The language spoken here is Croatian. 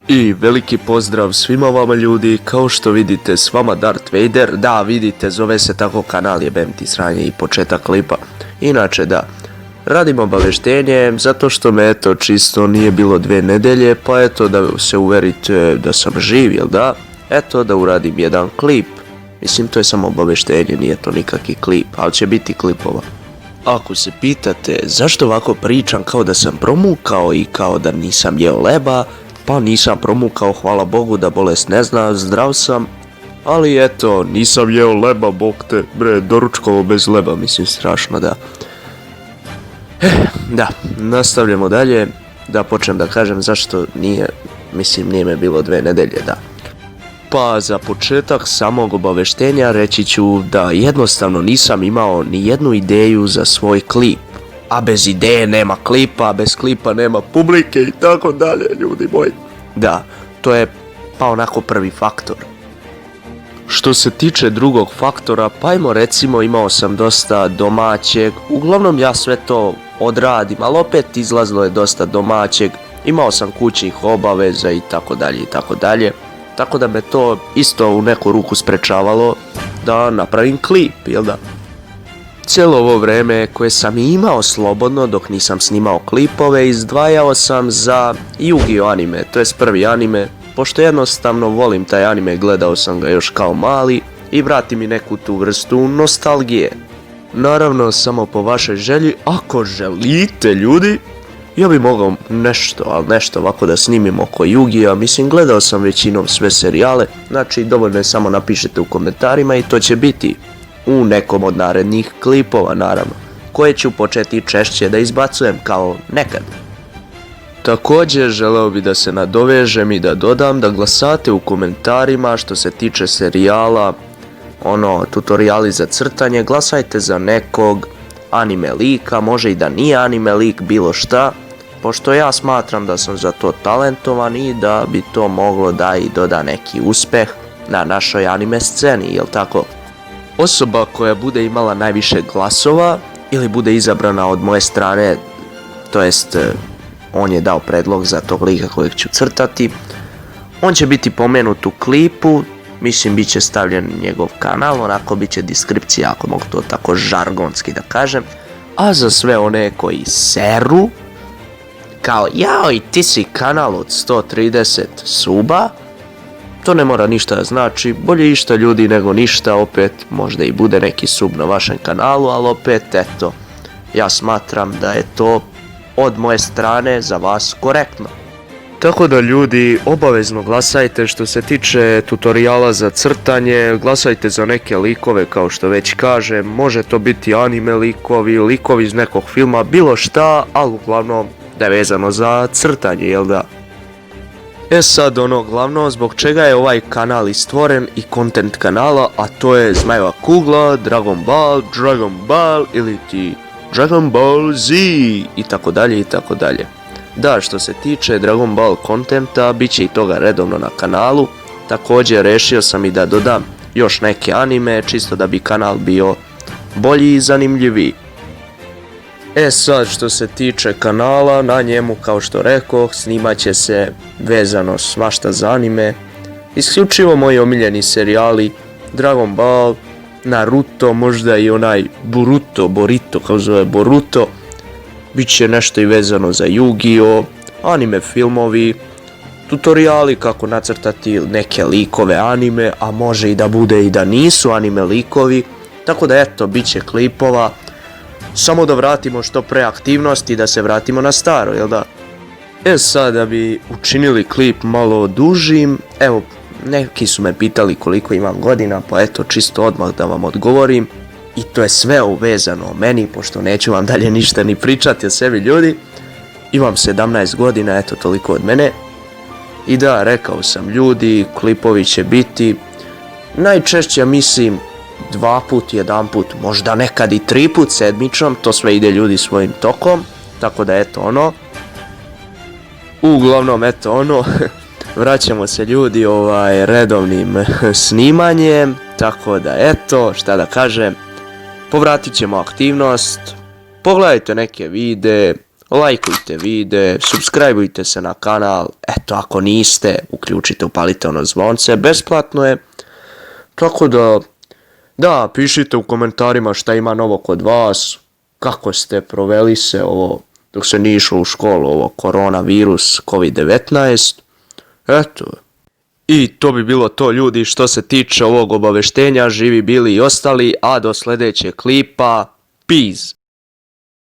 I veliki pozdrav svima vama ljudi, kao što vidite s vama Darth Vader, da vidite zove se tako kanal, jebem ti sranje i početak klipa. Inače da, radim obaveštenje zato što me eto čisto nije bilo 2 nedelje, pa eto da se uverite da sam živ, jel da? Eto da uradim jedan klip, mislim to je samo obaveštenje, nije to nikakvi klip, ali će biti klipova. Ako se pitate zašto ovako pričam kao da sam promukao i kao da nisam jeo leba, pa nisam promukao, hvala Bogu da bolest ne zna, zdrav sam, ali eto, nisam jeo leba, bog te, bre, doručkovo bez leba, mislim strašno da. Da, nastavljamo dalje, da počnem da kažem zašto nije, mislim nije me bilo 2 nedelje, da. Pa za početak samog obaveštenja reći ću da jednostavno nisam imao ni jednu ideju za svoj klip. A bez ideje nema klipa, bez klipa nema publike i tako dalje, ljudi moji. Da, to je pa onako prvi faktor. Što se tiče drugog faktora, pa ajmo recimo imao sam dosta domaćeg, uglavnom ja sve to odradim, ali opet izlazilo je dosta domaćeg, imao sam kućnih obaveza i tako dalje i tako dalje. Tako da me to isto u neku ruku sprečavalo da napravim klip, jel da? Cijelo ovo vreme koje sam imao slobodno dok nisam snimao klipove izdvajao sam za Yu-Gi-Oh anime, to jest prvi anime, pošto jednostavno volim taj anime, gledao sam ga još kao mali i vrati mi neku tu vrstu nostalgije. Naravno samo po vašoj želji, ako želite ljudi, ja bi mogao nešto, ali nešto ovako da snimim oko Yu-Gi-Oh, mislim gledao sam većinom sve serijale, znači dovoljno je samo napišete u komentarima i to će biti u nekom od narednih klipova naravno, koje ću početi češće da izbacujem kao nekad. Također želeo bi da se nadovežem i da dodam da glasate u komentarima što se tiče serijala, tutoriali za crtanje, glasajte za nekog anime lika, može i da nije anime lik, bilo šta, pošto ja smatram da sam za to talentovan i da bi to moglo da i doda neki uspeh na našoj anime sceni, jel tako? Osoba koja bude imala najviše glasova ili bude izabrana od moje strane, to jest on je dao predlog za tog lika kojeg ću crtati, on će biti pomenut u klipu, mislim bit će stavljen njegov kanal, onako bit će deskripcija ako mogu to tako žargonski da kažem, a za sve one koji seru, kao jao ti si kanal od 130 suba, to ne mora ništa da znači, bolje išta ljudi nego ništa, opet možda i bude neki sub na vašem kanalu, ali opet eto, ja smatram da je to od moje strane za vas korektno. Tako da ljudi, obavezno glasajte što se tiče tutoriala za crtanje, glasajte za neke likove kao što već kažem, može to biti anime likovi, likovi iz nekog filma, bilo šta, ali uglavnom da je vezano za crtanje, jel da? E sad glavno zbog čega je ovaj kanal i stvoren i content kanala, a to je Zmajeva kugla, Dragon Ball ili ti Dragon Ball Z i tako dalje i tako dalje. Da, što se tiče Dragon Ball kontenta, bit će i toga redovno na kanalu, također rešio sam i da dodam još neke anime, čisto da bi kanal bio bolji i zanimljiviji. E sad što se tiče kanala, na njemu kao što rekoh snimat će se vezano svašta za anime, isključivo moji omiljeni serijali, Dragon Ball, Naruto, možda i onaj Boruto, kako zove Boruto, bit će nešto i vezano za Yu-Gi-Oh, anime filmovi, tutoriali kako nacrtati neke likove anime, a može i da bude i da nisu anime likovi, tako da eto, bit će klipova. Samo da vratimo što pre aktivnosti i da se vratimo na staro, jel da? E sad da bi učinili klip malo dužim, evo, neki su me pitali koliko imam godina, pa eto čisto odmah da vam odgovorim. I to je sve uvezano o meni, pošto neću vam dalje ništa ni pričati o sebi ljudi. Imam 17 godina, eto toliko od mene. I da, rekao sam ljudi, klipovi će biti, najčešće mislim 2 put, 1 put, možda nekad i 3 put sedmično, to sve ide ljudi svojim tokom, tako da eto uglavnom eto vraćamo se ljudi redovnim snimanjem, tako da eto, šta da kažem, povratit ćemo aktivnost, pogledajte neke videe, lajkujte video, subscribeujte se na kanal, eto ako niste, uključite, upalite ono zvonce, besplatno je, tako da, pišite u komentarima šta ima novo kod vas, kako ste proveli se ovo, dok se nije išlo u školu, ovo koronavirus, COVID-19, eto. I to bi bilo to, ljudi, što se tiče ovog obaveštenja, živi bili i ostali, a do sljedećeg klipa, peace.